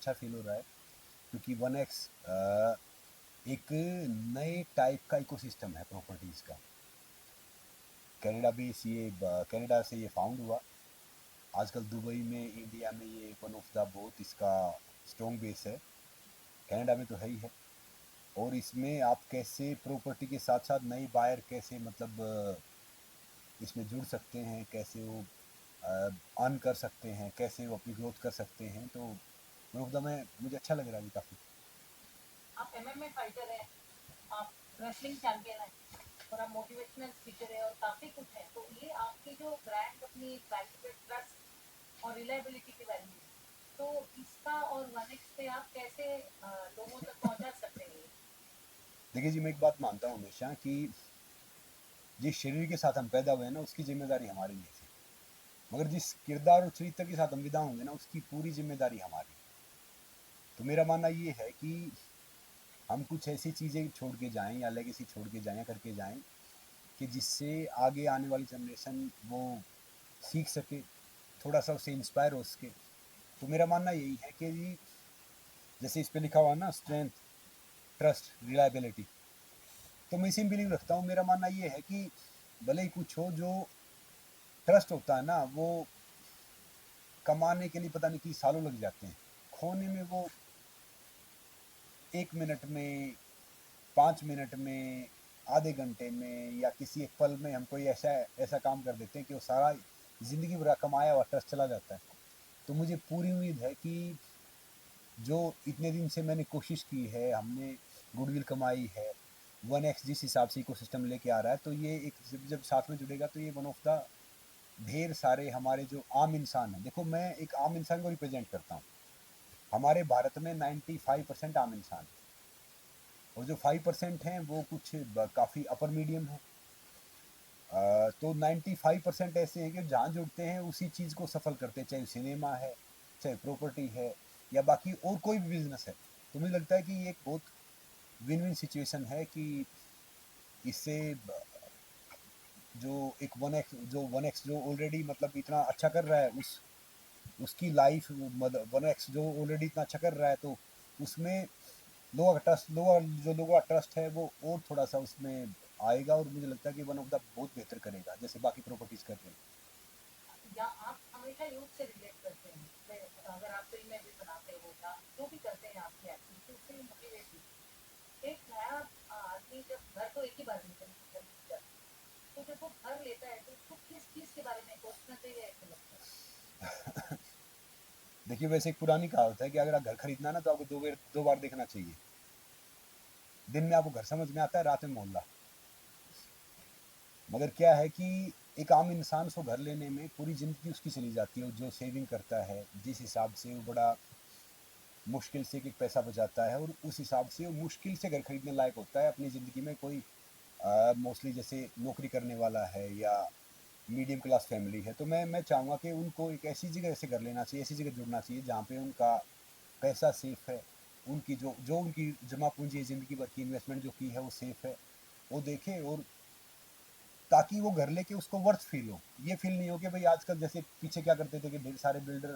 अच्छा फील हो रहा है, क्योंकि 1x एक नए टाइप का इकोसिस्टम है प्रॉपर्टीज़ का। कनाडा बेस ये कनाडा से ये फाउंड हुआ। आजकल दुबई में, इंडिया में ये वन ऑफ द बहुत इसका स्ट्रॉन्ग बेस है। कनाडा में तो है ही है। और इसमें आप कैसे प्रॉपर्टी के साथ साथ नए बायर कैसे मतलब इसमें जुड़ सकते हैं, कैसे वो अर्न कर सकते हैं, कैसे वो अपनी ग्रोथ कर सकते हैं, तो वन ऑफ द में मुझे अच्छा लग रहा है अभी काफ़ी। आप एमएमए फाइटर हैं, आप रेसलिंग चैंपियन हैं और आप मोटिवेशनल स्पीकर है और काफ़ी कुछ है। तो ये आपकी जो ब्रांड अपनी वैल्यू पे ट्रस्ट और रिलायबिलिटी की वैल्यू, तो इसका और 1x पे आप कैसे लोगों तक पहुंचा सकते हैं? देखिए जी, मैं एक बात मानता हूँ हमेशा कि जिस शरीर के साथ हम पैदा हुए हैं ना, उसकी जिम्मेदारी हमारी नहीं थी, मगर जिस किरदार और चरित्र के साथ हम विदा होंगे ना, उसकी पूरी जिम्मेदारी हमारी। तो मेरा मानना ये है कि हम कुछ ऐसी चीज़ें छोड़ के जाएं या लेगेसी छोड़ के जाएं या करके जाएं कि जिससे आगे आने वाली जनरेशन वो सीख सके, थोड़ा सा उससे इंस्पायर हो सके। तो मेरा मानना यही है कि जी, जैसे इस पे लिखा हुआ है ना, स्ट्रेंथ, ट्रस्ट, रिलायबिलिटी, तो मैं इसी में बिलीव रखता हूँ। मेरा मानना ये है कि भले ही कुछ हो, जो ट्रस्ट होता है ना, वो कमाने के लिए पता नहीं कि सालों लग जाते हैं, खोने में वो 1 मिनट में, 5 मिनट में, आधे घंटे में या किसी एक पल में हम कोई ऐसा ऐसा काम कर देते हैं कि वो सारा जिंदगी भर कमाया हुआ ट्रस्ट चला जाता है। तो मुझे पूरी उम्मीद है कि जो इतने दिन से मैंने कोशिश की है, हमने गुडविल कमाई है, 1x जिस हिसाब से इकोसिस्टम लेके आ रहा है, तो ये एक जब जब साथ में जुड़ेगा तो ये वन ऑफ द ढेर सारे हमारे जो आम इंसान हैं। देखो, मैं एक आम इंसान को रिप्रेजेंट करता हूँ। हमारे भारत में 95% आम इंसान है, और जो 5% हैं वो कुछ काफ़ी अपर मीडियम है। तो 95% ऐसे हैं कि जहाँ जुड़ते हैं उसी चीज़ को सफल करते हैं, चाहे सिनेमा है, चाहे प्रॉपर्टी है, या बाकी और कोई भी बिजनेस है। तो मुझे लगता है कि ये एक बहुत विन विन सिचुएशन है कि इससे जो एक 1x जो ऑलरेडी मतलब इतना अच्छा कर रहा है, उसकी लाइफ, मतलब 1x जो ऑलरेडी इतना अच्छा कर रहा है, तो उसमें लोगों का ट्रस्ट है वो और थोड़ा सा उसमें आएगा, और मुझे लगता है कि वन ऑफ द बहुत बेहतर करेगा, जैसे बाकी प्रॉपर्टीज कर रहे हैं। या आप हमेशा यूथ से रिलेट करते हैं, अगर आप फिल्म में भी बनाते हो या जो भी करते हैं आपकी एक्टिविटी, उससे मोटिवेट। एक नया आदमी जब घर तो एक ही बार लेता है, तो जब वो घर लेता है तो उसको किस चीज के बारे में सोचना चाहिए ऐसा लगता है? देखिए, वैसे एक पुरानी कहावत है कि अगर आप घर खरीदना ना, तो आपको दो बार देखना चाहिए। दिन में आपको घर समझ में आता है, रात में मोहल्ला। मगर क्या है कि एक आम इंसान को घर लेने में पूरी ज़िंदगी उसकी चली जाती है। जो सेविंग करता है, जिस हिसाब से वो बड़ा मुश्किल से एक पैसा बचाता है, और उस हिसाब से वो मुश्किल से घर खरीदने लायक होता है अपनी ज़िंदगी में। कोई मोस्टली जैसे नौकरी करने वाला है या मीडियम क्लास फैमिली है, तो मैं चाहूँगा कि उनको एक ऐसी जगह से घर लेना चाहिए, ऐसी जगह जुड़ना चाहिए जहाँ पे उनका पैसा सेफ है, उनकी जो जो उनकी जमा पूंजी है, ज़िंदगी भर की इन्वेस्टमेंट जो की है वो सेफ है, वो देखे। और ताकि वो घर लेके उसको वर्थ फील हो। ये फील नहीं हो कि भाई आजकल जैसे पीछे क्या करते थे कि ढेर सारे बिल्डर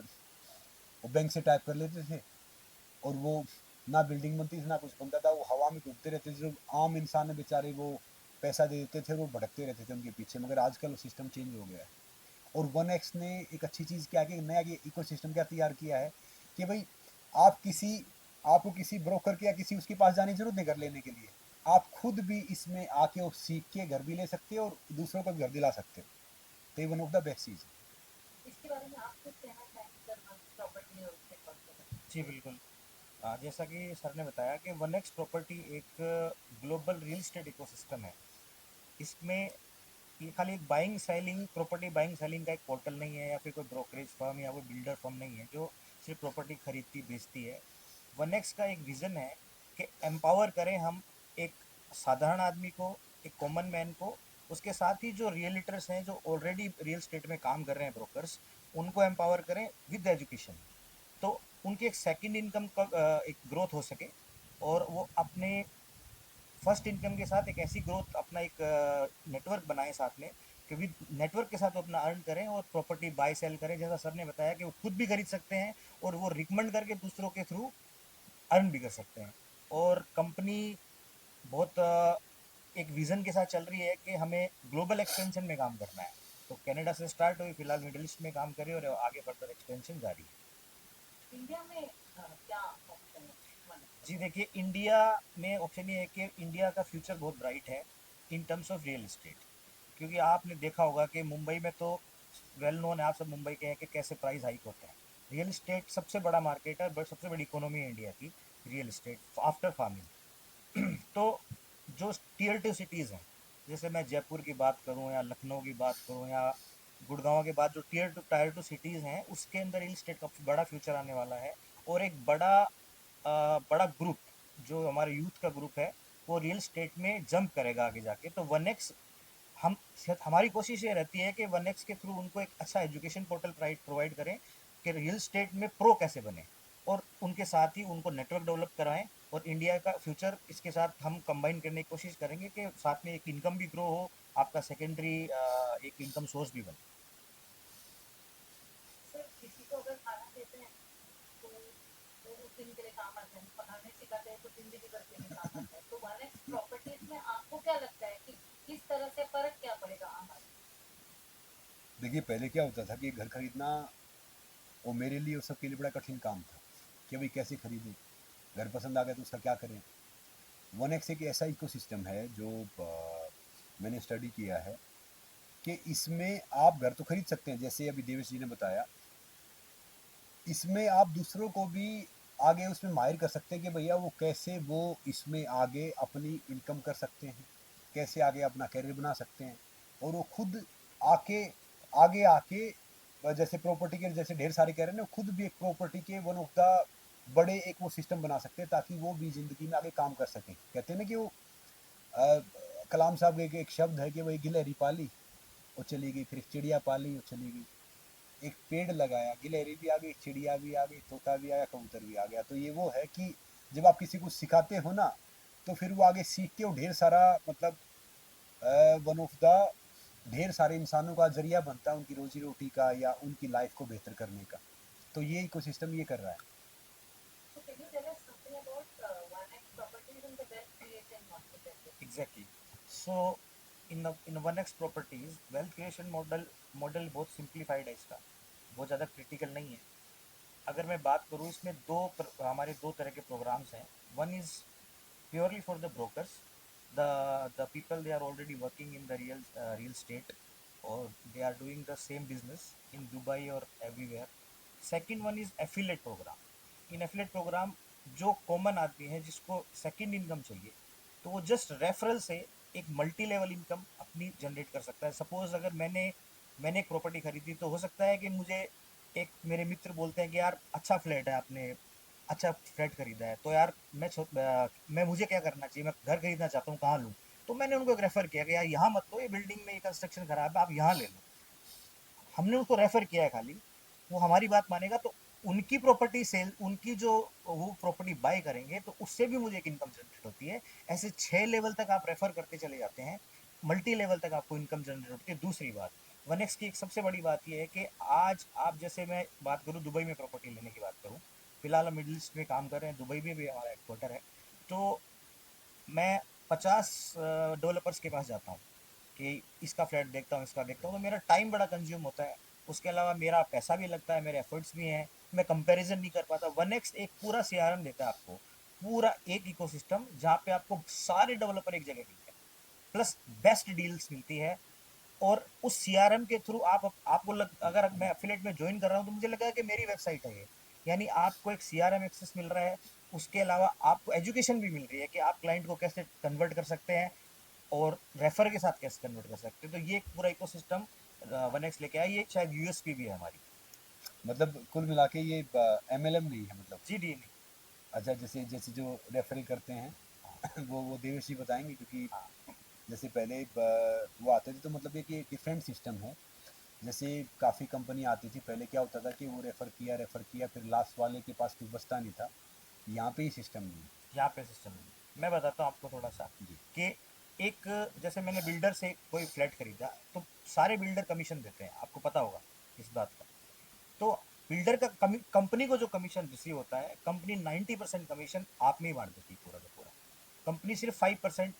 वो बैंक से टाइप कर लेते थे, और वो ना बिल्डिंग बनती थी ना कुछ बनता था, वो हवा में घूमते रहते थे। जो आम इंसान है बेचारे, वो पैसा दे देते थे, वो भटकते रहते थे उनके पीछे। मगर आजकल सिस्टम चेंज हो गया है, और 1x ने एक अच्छी चीज़ क्या कि नया इको सिस्टम क्या तैयार किया है कि भाई आप किसी आपको किसी ब्रोकर के या किसी उसके पास जाने की जरूरत नहीं घर लेने के लिए। आप खुद भी इसमें आके और सीख के घर भी ले सकते हो और दूसरों को भी घर दिला सकते हो। तो ये वन ऑफ द बेस्ट चीज़ है। इसके बारे में आप कुछ कहना चाहेंगे सर? प्रॉपर्टी और उसके कॉन्सेप्ट। जी बिल्कुल। जैसा कि सर ने बताया कि 1x प्रॉपर्टी एक ग्लोबल रियल एस्टेट इकोसिस्टम है। इसमें ये खाली एक buying selling property buying selling का एक पोर्टल नहीं है, या फिर कोई ब्रोकरेज फर्म या कोई बिल्डर फर्म नहीं है जो सिर्फ प्रॉपर्टी खरीदती बेचती है। 1x का एक विज़न है कि एम्पावर करें हम एक साधारण आदमी को, एक कॉमन मैन को, उसके साथ ही जो रियलिटर्स हैं जो ऑलरेडी रियल स्टेट में काम कर रहे हैं, ब्रोकर्स, उनको एम्पावर करें विद एजुकेशन। तो उनकी एक सेकंड इनकम का एक ग्रोथ हो सके, और वो अपने फर्स्ट इनकम के साथ एक ऐसी ग्रोथ, अपना एक नेटवर्क बनाए साथ में, कि विद नेटवर्क के साथ वो अपना अर्न करें और प्रॉपर्टी बाय सेल करें, जैसा सर ने बताया कि वो खुद भी खरीद सकते हैं और वो रिकमेंड करके दूसरों के थ्रू अर्न भी कर सकते हैं। और कंपनी बहुत एक विजन के साथ चल रही है कि हमें ग्लोबल एक्सपेंशन में काम करना है। तो कनाडा से स्टार्ट हुई, फिलहाल मिडिल ईस्ट में काम कर रही है और आगे फर्दर एक्सपेंशन जारी है। इंडिया में क्या ऑप्शन है वन जी देखिए, इंडिया में ऑप्शन ये है कि इंडिया का फ्यूचर बहुत ब्राइट है in terms of real estate. क्योंकि आपने देखा होगा कि मुंबई में तो वेल नोन है, आप सब मुंबई के हैं कि कैसे प्राइस हाइक होते हैं। रियल इस्टेट सबसे बड़ा मार्केट है, बट सबसे बड़ी इकोनॉमी है इंडिया की रियल इस्टेट आफ्टर फार्मिंग। तो जो टीयर टू सिटीज़ हैं, जैसे मैं जयपुर की बात करूं या लखनऊ की बात करूं या गुड़गांव के बाद जो टायर टू सिटीज़ हैं, उसके अंदर रियल इस्टेट का बड़ा फ्यूचर आने वाला है। और एक बड़ा ग्रुप जो हमारे यूथ का ग्रुप है, वो रियल इस्टेट में जंप करेगा आगे जाके। तो वन एक्स हम हमारी कोशिश ये रहती है कि वन एक्स के थ्रू उनको एक अच्छा एजुकेशन पोर्टल प्रोवाइड करें कि रियल स्टेट में प्रो कैसे बने, और उनके साथ ही उनको नेटवर्क डेवलप कराएं। और इंडिया का फ्यूचर इसके साथ हम कंबाइन करने की कोशिश करेंगे कि साथ में एक इनकम भी ग्रो हो, आपका सेकेंडरी एक इनकम सोर्स भी बने। सर किसी को अगर खाना देते हैं तो वो उस दिन के लिए काम आता है, पकाने सिखाते हैं तो जिंदगी भर के लिए काम आता है। तो वन एक्स प्रॉपर्टीज में आपको क्या लगता है कि किस तरह से फर्क क्या पड़ेगा आम आदमी? देखिए पहले क्या होता था कि घर खरीदना वो मेरे लिए और सबके लिए बड़ा कठिन काम था कि भाई कैसे खरीदें, घर पसंद आ गया तो उसका क्या करें। वन एक्स एक ऐसा इकोसिस्टम है जो मैंने स्टडी किया है कि इसमें आप घर तो खरीद सकते हैं, जैसे अभी देवेश जी ने बताया। इसमें आप दूसरों को भी आगे उसमें माहिर कर सकते हैं कि भैया वो कैसे वो इसमें आगे अपनी इनकम कर सकते हैं, कैसे आगे अपना कैरियर बना सकते हैं। और वो खुद आके आगे आके जैसे प्रॉपर्टी के जैसे ढेर सारे कह रहे हैं ना, खुद भी एक प्रॉपर्टी के वन ऑफ द बड़े एक वो सिस्टम बना सकते हैं ताकि वो भी जिंदगी में आगे काम कर सकें। कहते हैं ना कि वो अ, कलाम साहब का एक शब्द है कि वही गिलहरी पाली वो चली गई, फिर एक चिड़िया पाली वो चली गई। एक पेड़ लगाया, गिलहरी भी आ गई, चिड़िया भी आ गई, तोता भी आया, कबूतर भी आ गया। तो ये वो है कि जब आप किसी को सिखाते हो ना, तो फिर वो आगे सीख के वो ढेर सारा मतलब वन ऑफ द ढेर सारे इंसानों का जरिया बनता है उनकी रोजी रोटी का या उनकी लाइफ को बेहतर करने का। तो ये इकोसिस्टम ये कर रहा है। So can you tell us something about one X properties and the wealth creation market as well? Exactly. So in one x properties wealth creation model बहुत सिंप्लीफाइड है इसका, बहुत ज़्यादा क्रिटिकल नहीं है। अगर मैं बात करूँ, इसमें हमारे दो तरह के प्रोग्राम्स हैं। One is purely for the brokers, the people they are already working in the real estate और they are doing the same business in Dubai और everywhere. Second one is affiliate program. In affiliate program जो common आदमी है जिसको second income चाहिए, तो वो just referral से एक मल्टी लेवल इनकम अपनी जनरेट कर सकता है। सपोज अगर मैंने एक प्रॉपर्टी खरीदी, तो हो सकता है कि मुझे एक मेरे मित्र बोलते हैं कि यार अच्छा फ्लैट है, आपने अच्छा फ्लैट खरीदा है, तो यार मैं मुझे क्या करना चाहिए, मैं घर खरीदना चाहता हूँ, कहाँ लूँ। तो मैंने उनको एक रेफ़र किया कि यार यहाँ मत लो, ये बिल्डिंग में ये कंस्ट्रक्शन खराब है, आप यहाँ ले लो। हमने उसको रेफ़र किया है खाली, वो हमारी बात मानेगा तो उनकी प्रॉपर्टी सेल, उनकी जो वो प्रॉपर्टी बाय करेंगे तो उससे भी मुझे एक इनकम जनरेट होती है। ऐसे 6 लेवल तक आप रेफ़र करते चले जाते हैं, मल्टी लेवल तक आपको इनकम जनरेट होती है। दूसरी बात, वन एक्स की एक सबसे बड़ी बात यह है कि आज आप, जैसे मैं बात करूँ दुबई में प्रॉपर्टी लेने की बात करूँ, फिलहाल हम मिडिल ईस्ट में काम कर रहे हैं, दुबई में भी हमारा हेडक्वार्टर है। तो मैं 50 डेवलपर्स के पास जाता हूँ कि इसका फ्लैट देखता हूँ, इसका देखता हूँ, तो मेरा टाइम बड़ा कंज्यूम होता है। उसके अलावा मेरा पैसा भी लगता है, मेरे एफर्ट्स भी हैं, मैं कंपैरिजन नहीं कर पाता। वन एक्स एक पूरा सीआरएम देता है आपको, पूरा एक इकोसिस्टम जहाँ पे आपको सारे डेवलपर एक जगह मिलते हैं, प्लस बेस्ट डील्स मिलती है। और उस सीआरएम के थ्रू अगर मैं एफिलेट में ज्वाइन कर रहा हूँ तो मुझे लगा कि मेरी वेबसाइट है ये, यानी आपको एक सीआरएम एक्सेस मिल रहा है। उसके अलावा आपको एजुकेशन भी मिल रही है कि आप क्लाइंट को कैसे कन्वर्ट कर सकते हैं और रेफर के साथ कैसे कन्वर्ट कर सकते हैं। तो ये एक पूरा इकोसिस्टम वन एक्स लेके आया, ये शायद यूएसपी भी है हमारी। मतलब कुल मिला के ये एमएलएम नहीं है मतलब। जी डी नहीं। अच्छा, जैसे जैसे जो रेफरल करते हैं वो देवेश जी बताएंगे, क्योंकि हाँ। जैसे पहले वो आते थे तो मतलब एक ये डिफरेंट सिस्टम है। जैसे काफ़ी कंपनी आती थी पहले, क्या होता था कि वो रेफ़र किया फिर लास्ट वाले के पास कुछ बचता नहीं था। यहाँ पे ये सिस्टम नहीं है। यहाँ पे सिस्टम नहीं, मैं बताता हूँ आपको थोड़ा सा जी। कि एक जैसे मैंने बिल्डर से कोई फ्लैट खरीदा, तो सारे बिल्डर कमीशन देते हैं, आपको पता होगा इस बात का। तो बिल्डर का कंपनी को जो कमीशन रिसीव होता है, कंपनी 90% कमीशन आप में ही बांट देती है पूरा का पूरा। कंपनी सिर्फ 5%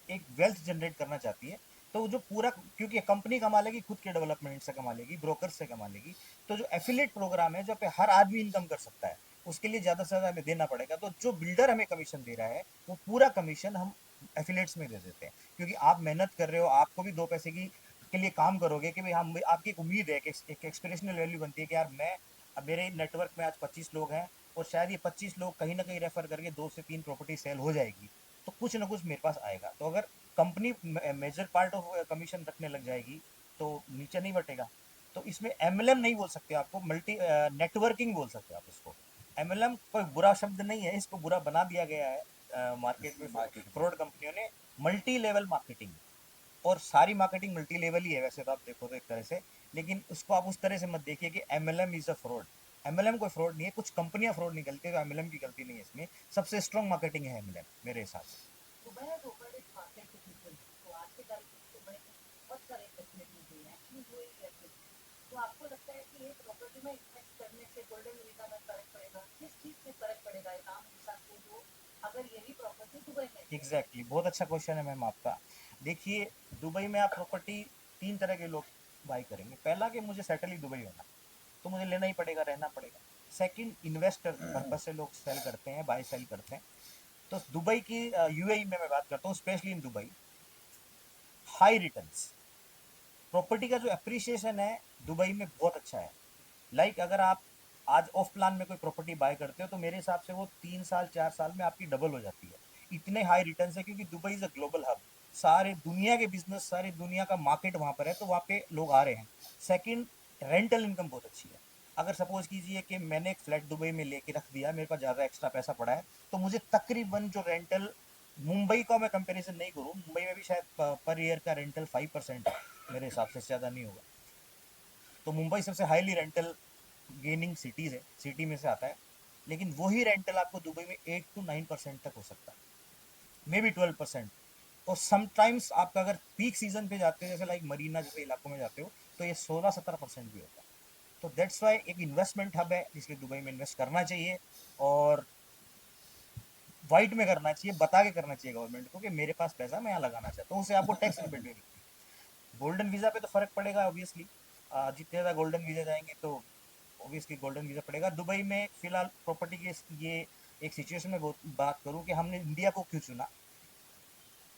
एक वेल्थ जनरेट करना चाहती है। तो जो पूरा, क्योंकि कंपनी कमा लेगी खुद के डेवलपमेंट से, कमा लेगी ब्रोकर से, कमा लेगी। तो जो एफिलिएट प्रोग्राम है, जो पे हर आदमी इनकम कर सकता है, उसके लिए ज़्यादा से ज़्यादा हमें देना पड़ेगा। तो जो बिल्डर हमें कमीशन दे रहा है, वो पूरा कमीशन हम एफिलिएट्स में दे देते हैं। क्योंकि आप मेहनत कर रहे हो, आपको भी दो पैसे की के लिए काम करोगे कि भाई हम, आपकी एक उम्मीद है, कि एक एक्सपिरेशनल वैल्यू बनती है कि यार मैं, अब मेरे नेटवर्क में आज 25 लोग हैं, और शायद ये 25 लोग कहीं ना कहीं रेफर करके 2 से 3 प्रॉपर्टी सेल हो जाएगी, तो कुछ ना कुछ मेरे पास आएगा। तो अगर company major part of commission रखने लग जाएगी, तो नीचे नहीं बटेगा। तो इसमें एमएलएम नहीं बोल सकते आपको, मल्टी नेटवर्किंग बोल सकते हो आप इसको। एमएलएम कोई बुरा शब्द नहीं है, इसको बुरा बना दिया गया है मार्केट में मार्केट में। फ्रॉड कंपनियों ने। मल्टी लेवल मार्केटिंग, और सारी मार्केटिंग मल्टी लेवल ही है वैसे तो आप देखो तो एक तरह से। लेकिन उसको आप उस तरह से मत देखिए कि MLM is a fraud. MLM कोई फ्रॉड नहीं है, कुछ कंपनियां फ्रॉड निकलती है, तो एमएलएम की गलती नहीं है इसमें। सबसे स्ट्रॉन्ग मार्केटिंग है एमएलएम मेरे हिसाब से। Dubai has opened its market to people. तो आज के तारीख में दुबई में बहुत सारे फैसिलिटीज हुई हैं, एक्चुअली हुई है। तो आपको लगता है कि ये प्रॉपर्टी में इन्वेस्ट करने से गोल्डन वीजा में फर्क पड़ेगा? किस चीज़ से फर्क पड़ेगा एक आम इंसान को, जो अगर यही प्रॉपर्टी दुबई में है? Exactly exactly. बहुत अच्छा क्वेश्चन है मैम आपका। देखिए, दुबई में आप प्रॉपर्टी, तीन तरह के लोग बाई करेंगे। पहला कि मुझे सेटल ही दुबई होना, तो मुझे लेना ही पड़ेगा, रहना पड़ेगा। सेकंड, इन्वेस्टर पर्पज से लोग सेल करते हैं, बाई सेल करते हैं। तो दुबई की, यूएई में मैं बात करता हूँ, specially in Dubai, high returns, property का जो अप्रिसिएशन है दुबई में बहुत अच्छा है। अगर आप आज ऑफ प्लान में कोई प्रॉपर्टी बाय करते हो, तो मेरे हिसाब से वो 3 साल 4 साल में आपकी डबल हो जाती है। इतने हाई रिटर्न है, क्योंकि Dubai is a global hub. सारे दुनिया के बिजनेस, सारी दुनिया का मार्केट वहाँ पर है, तो वहाँ पे लोग आ रहे हैं। सेकंड, रेंटल इनकम बहुत अच्छी है। अगर सपोज कीजिए कि मैंने एक फ्लैट दुबई में लेके रख दिया, मेरे पास ज़्यादा एक्स्ट्रा पैसा पड़ा है, तो मुझे तकरीबन जो रेंटल, मुंबई का मैं कंपैरिजन नहीं करूँ, मुंबई में भी शायद पर ईयर का रेंटल 5% है मेरे हिसाब से ज़्यादा नहीं होगा। तो मुंबई सबसे हाईली रेंटल गेनिंग सिटीज़ है, सिटी में से आता है। लेकिन वही रेंटल आपको दुबई में 8 to 9% तक हो सकता है, मे बी 12%। और समटाइम्स आपका अगर पीक सीजन पे जाते हो, जैसे लाइक मरीना जैसे इलाकों में जाते हो, तो ये 16-17% भी होता है। तो दैट्स वाई एक इन्वेस्टमेंट हब है, इसलिए दुबई में इन्वेस्ट करना चाहिए। और वाइट में करना चाहिए, बता के करना चाहिए गवर्नमेंट को कि मेरे पास पैसा, मैं यहाँ लगाना चाहता हूँ, उससे आपको टैक्स रिबेट भी मिलती है। गोल्डन वीज़ा पे तो फ़र्क पड़ेगा ऑब्वियसली, जितने ज़्यादा गोल्डन वीज़ा जाएंगे, तो ऑब्वियसली गोल्डन वीज़ा पड़ेगा। दुबई में फ़िलहाल प्रॉपर्टी की ये एक सिचुएशन में बात करूँ कि हमने इंडिया को क्यों चुना।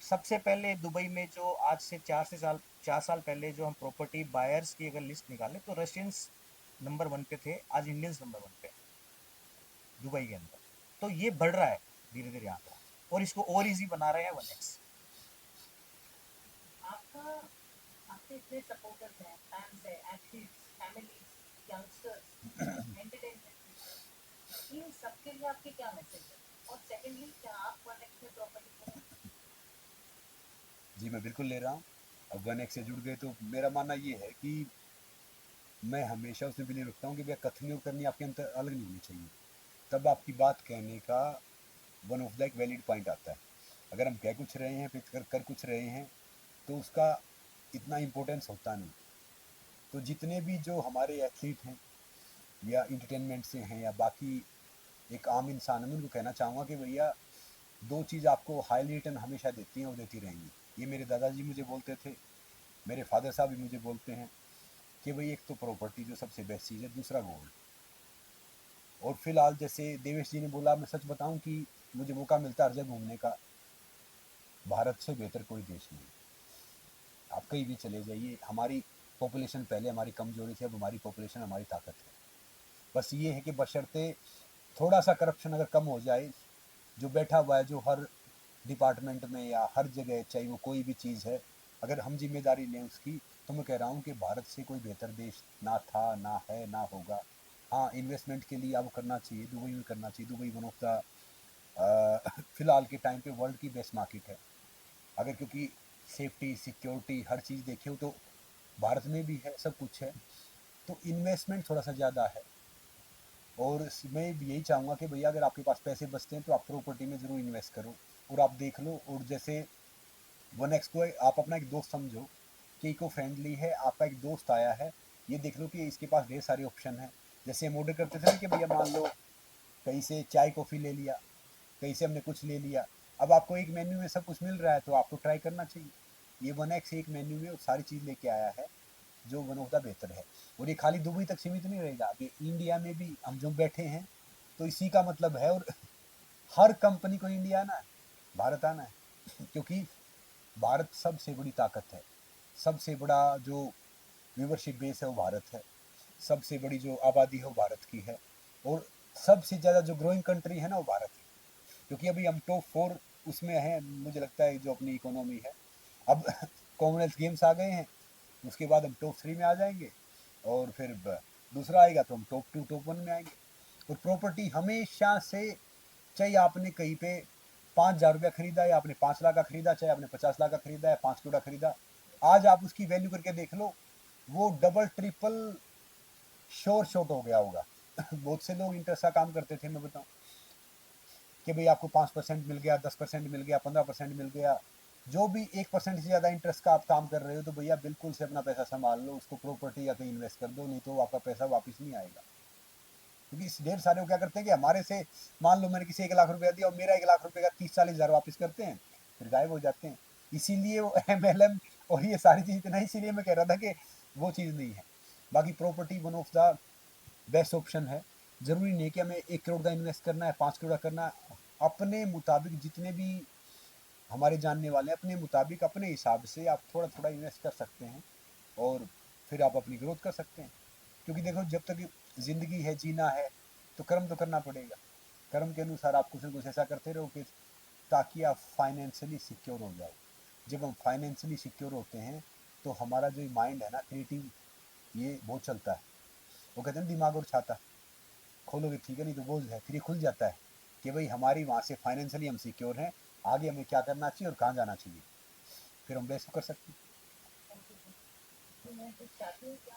सबसे पहले दुबई में जो आज से 4 साल पहले जो हम प्रॉपर्टी बायर्स की अगर लिस्ट निकालें, तो रशियंस नंबर 1 पे थे, आज इंडियंस नंबर 1 पे दुबई के अंदर। तो ये बढ़ रहा है धीरे धीरे आंकड़ा, और इसको और इजी बना रहे हैं 1x। आपका, आपके इतने सपोर्टर्स हैं, फैंस हैं, athletes, families, youngsters, entertainment people, इन सबके लिए आपके क्या मैसेज है? और सेकेंडली, क्या आप 1x में प्रॉपर्टी करें? जी मैं बिल्कुल ले रहा हूँ। अब 1x से जुड़ गए तो मेरा मानना ये है कि मैं हमेशा उसमें बिलीव रखता हूँ कि भैया कथनी और करनी आपके अंदर अलग नहीं होनी चाहिए। तब आपकी बात कहने का वन ऑफ द एक वैलिड पॉइंट आता है। अगर हम कह कुछ रहे हैं फिर कर कुछ रहे हैं, तो उसका इतना इम्पोर्टेंस होता नहीं। तो जितने भी जो हमारे एथलीट हैं या इंटरटेनमेंट से हैं या बाकी एक आम इंसान है, मैं उनको कहना चाहूँगा कि भैया दो चीज़ आपको हाईली रिटर्न हमेशा देती हैं और देती रहेंगी। ये मेरे दादाजी मुझे बोलते थे, मेरे फादर साहब भी मुझे बोलते हैं कि भाई एक तो प्रॉपर्टी जो सबसे बेस्ट चीज़ है, दूसरा गोल्ड। और फिलहाल जैसे देवेश जी ने बोला, मैं सच बताऊं कि मुझे मौका मिलता है हर जगह घूमने का। भारत से बेहतर कोई देश नहीं। आप कहीं भी चले जाइए, हमारी पॉपुलेशन पहले हमारी कमजोरी थी, अब हमारी पॉपुलेशन हमारी ताकत है। बस ये है कि बशर्ते थोड़ा सा करप्शन अगर कम हो जाए, जो बैठा हुआ है जो हर डिपार्टमेंट में या हर जगह, चाहे वो कोई भी चीज़ है, अगर हम जिम्मेदारी लें उसकी, तो मैं कह रहा हूँ कि भारत से कोई बेहतर देश ना था, ना है, ना होगा। हाँ, इन्वेस्टमेंट के लिए अब करना चाहिए, दुबई में करना चाहिए। दुबई वन ऑफ द फिलहाल के टाइम पे वर्ल्ड की बेस्ट मार्केट है। अगर क्योंकि सेफ्टी सिक्योरिटी हर चीज़ देखे हो तो भारत में भी है, सब कुछ है। तो इन्वेस्टमेंट थोड़ा सा ज़्यादा है। और मैं भी यही चाहूँगा कि भैया अगर आपके पास पैसे बचते हैं तो आप प्रॉपर्टी में ज़रूर इन्वेस्ट करो। और आप देख लो, और जैसे वन एक्स को आप अपना एक दोस्त समझो कि इको फ्रेंडली है, आपका एक दोस्त आया है, ये देख लो कि इसके पास ढेर सारे ऑप्शन हैं। जैसे हम ऑर्डर करते थे ना कि भैया मान लो कहीं से चाय कॉफ़ी ले लिया, कहीं से हमने कुछ ले लिया, अब आपको एक मेन्यू में सब कुछ मिल रहा है तो आपको ट्राई करना चाहिए। ये वन एक्स एक मेन्यू में सारी चीज़ लेके आया है जो वन ऑफ द बेहतर है। और ये खाली दुबई तक सीमित नहीं रहेगा, ये इंडिया में भी हम जो बैठे हैं तो इसी का मतलब है। और हर कंपनी को इंडिया आना है, भारत आना है, क्योंकि भारत सबसे बड़ी ताकत है, सबसे बड़ा जो व्यूवरशिप बेस है वो भारत है, सबसे बड़ी जो आबादी है वो भारत की है, और सबसे ज़्यादा जो ग्रोइंग कंट्री है ना वो भारत है। क्योंकि अभी हम टॉप 4 उसमें हैं, मुझे लगता है जो अपनी इकोनॉमी है। अब कॉमनवेल्थ गेम्स आ गए हैं, उसके बाद हम टॉप 3 में आ जाएंगे, और फिर दूसरा आएगा तो हम टॉप 2 टॉप 1 में आएंगे। और प्रॉपर्टी हमेशा से, चाहे आपने कहीं पे 5,000 रुपया खरीदा या आपने 5 लाख का खरीदा, चाहे आपने 50 लाख का खरीदा या 5 करोड़ का खरीदा, आज आप उसकी वैल्यू करके देख लो, वो डबल ट्रिपल श्योर शॉट हो गया होगा। बहुत से लोग इंटरेस्ट का काम करते थे, मैं बताऊं कि भाई आपको 5% मिल गया, 10% मिल गया, 15% मिल गया, जो भी 1% से ज़्यादा इंटरेस्ट का आप काम कर रहे हो तो भैया बिल्कुल से अपना पैसा संभाल लो, उसको प्रॉपर्टी या कहीं इन्वेस्ट कर दो, नहीं तो आपका पैसा वापस नहीं आएगा। क्योंकि इस ढेर सारे वो क्या करते हैं कि हमारे से, मान लो मैंने किसी 1 लाख रुपया दिया और मेरा 1 लाख रुपये का 30-40 हज़ार वापस करते हैं, फिर गायब हो जाते हैं। इसीलिए वो MLM और ये सारी चीज़ इतना, इसीलिए मैं कह रहा था कि वो चीज़ नहीं है। बाकी property one of the best option है। ज़रूरी नहीं है कि हमें 1 करोड़ का इन्वेस्ट करना है, 5 करोड़ का करना है। अपने मुताबिक जितने भी हमारे जानने वाले हैं, अपने मुताबिक अपने हिसाब से आप थोड़ा थोड़ा इन्वेस्ट कर सकते हैं, और फिर आप अपनी ग्रोथ कर सकते हैं। क्योंकि देखो, जब तक ज़िंदगी है, जीना है, तो कर्म तो करना पड़ेगा। कर्म के अनुसार आप कुछ न कुछ ऐसा करते रहो कि ताकि आप फाइनेंशियली सिक्योर हो जाओ। जब हम फाइनेंशियली सिक्योर होते हैं तो हमारा जो माइंड है ना, क्रिएटिव, ये बहुत चलता है। वो कहते हैं दिमाग और छाता खोलोगे ठीक है, नहीं तो बोझ है। फिर ये खुल जाता है कि भाई हमारी वहाँ से फाइनेंशियली हम सिक्योर हैं, आगे हमें क्या करना चाहिए और कहाँ जाना चाहिए, फिर हम बेस्ट कर सकते हैं। Thank you. तो मैं कुछ चाहती हूँ क्या?